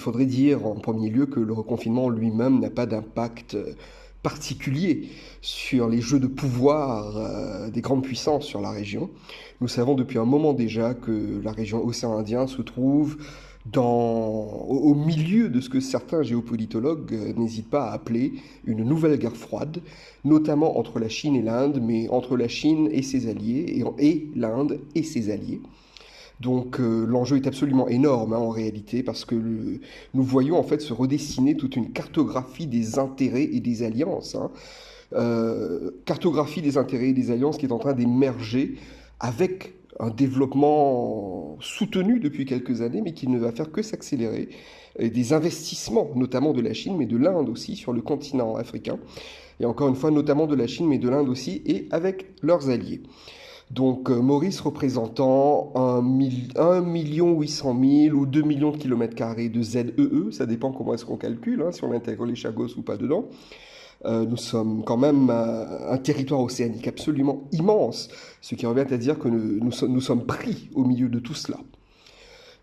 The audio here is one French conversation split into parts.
faudrait dire en premier lieu que le reconfinement lui-même n'a pas d'impact particulier sur les jeux de pouvoir des grandes puissances sur la région. Nous savons depuis un moment déjà que la région Océan Indien se trouve au milieu de ce que certains géopolitologues n'hésitent pas à appeler une nouvelle guerre froide, notamment entre la Chine et l'Inde, mais entre la Chine et ses alliés, et l'Inde et ses alliés. Donc l'enjeu est absolument énorme en réalité, parce que nous voyons en fait se redessiner toute une cartographie des intérêts et des alliances. Cartographie des intérêts et des alliances qui est en train d'émerger avec un développement soutenu depuis quelques années, mais qui ne va faire que s'accélérer. Des investissements, notamment de la Chine, mais de l'Inde aussi, sur le continent africain. Et encore une fois, notamment de la Chine, mais de l'Inde aussi, et avec leurs alliés. Donc Maurice représentant 1,8 million ou 2 millions de kilomètres carrés de ZEE, ça dépend comment est-ce qu'on calcule, si on intègre les Chagos ou pas dedans. Nous sommes quand même un territoire océanique absolument immense, ce qui revient à dire que nous sommes pris au milieu de tout cela.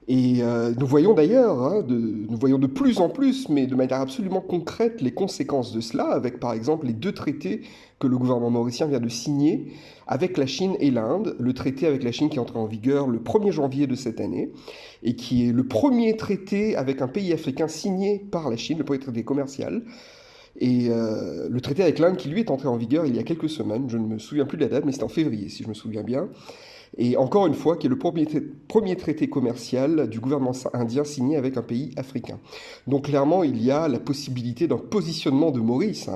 Et nous voyons d'ailleurs, nous voyons de plus en plus, mais de manière absolument concrète, les conséquences de cela, avec par exemple les 2 traités que le gouvernement mauricien vient de signer avec la Chine et l'Inde. Le traité avec la Chine qui est entré en vigueur le 1er janvier de cette année, et qui est le premier traité avec un pays africain signé par la Chine, le premier traité commercial. Et le traité avec l'Inde qui lui est entré en vigueur il y a quelques semaines, je ne me souviens plus de la date, mais c'était en février si je me souviens bien. Et encore une fois, qui est le premier traité commercial du gouvernement indien signé avec un pays africain. Donc clairement, il y a la possibilité d'un positionnement de Maurice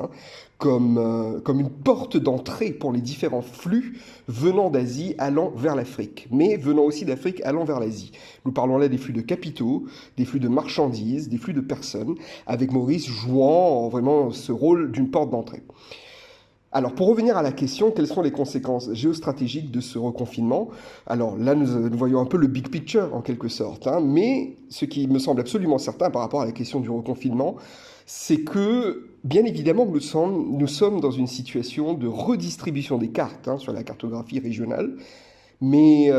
comme une porte d'entrée pour les différents flux venant d'Asie allant vers l'Afrique, mais venant aussi d'Afrique allant vers l'Asie. Nous parlons là des flux de capitaux, des flux de marchandises, des flux de personnes, avec Maurice jouant vraiment ce rôle d'une porte d'entrée. Alors, pour revenir à la question, quelles sont les conséquences géostratégiques de ce reconfinement? Alors là, nous voyons un peu le big picture, en quelque sorte. Mais ce qui me semble absolument certain par rapport à la question du reconfinement, c'est que, bien évidemment, nous sommes dans une situation de redistribution des cartes sur la cartographie régionale. Mais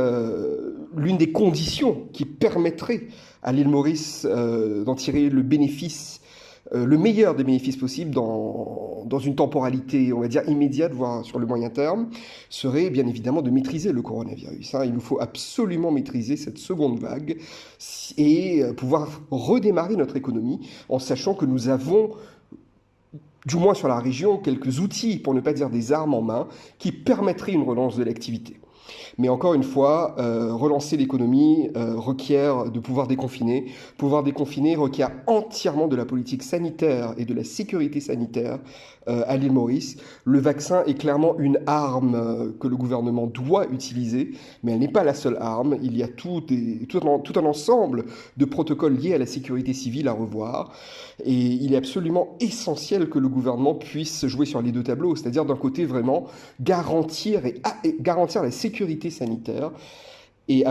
l'une des conditions qui permettrait à l'île Maurice d'en tirer le bénéfice, le meilleur des bénéfices possibles dans une temporalité, on va dire, immédiate, voire sur le moyen terme, serait bien évidemment de maîtriser le coronavirus. Il nous faut absolument maîtriser cette seconde vague et pouvoir redémarrer notre économie en sachant que nous avons, du moins sur la région, quelques outils, pour ne pas dire des armes en main, qui permettraient une relance de l'activité. Mais encore une fois, relancer l'économie requiert de pouvoir déconfiner. Pouvoir déconfiner requiert entièrement de la politique sanitaire et de la sécurité sanitaire à l'île Maurice. Le vaccin est clairement une arme que le gouvernement doit utiliser, mais elle n'est pas la seule arme. Il y a tout un ensemble de protocoles liés à la sécurité civile à revoir. Et il est absolument essentiel que le gouvernement puisse jouer sur les 2 tableaux, c'est-à-dire d'un côté vraiment garantir la sécurité sanitaire et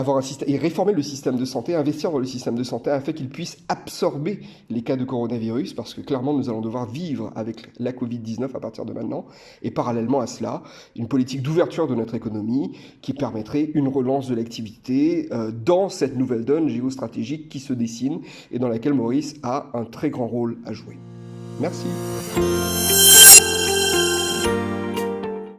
réformer le système de santé, investir dans le système de santé afin qu'il puisse absorber les cas de coronavirus, parce que clairement nous allons devoir vivre avec la Covid-19 à partir de maintenant, et parallèlement à cela, une politique d'ouverture de notre économie qui permettrait une relance de l'activité dans cette nouvelle donne géostratégique qui se dessine et dans laquelle Maurice a un très grand rôle à jouer. Merci.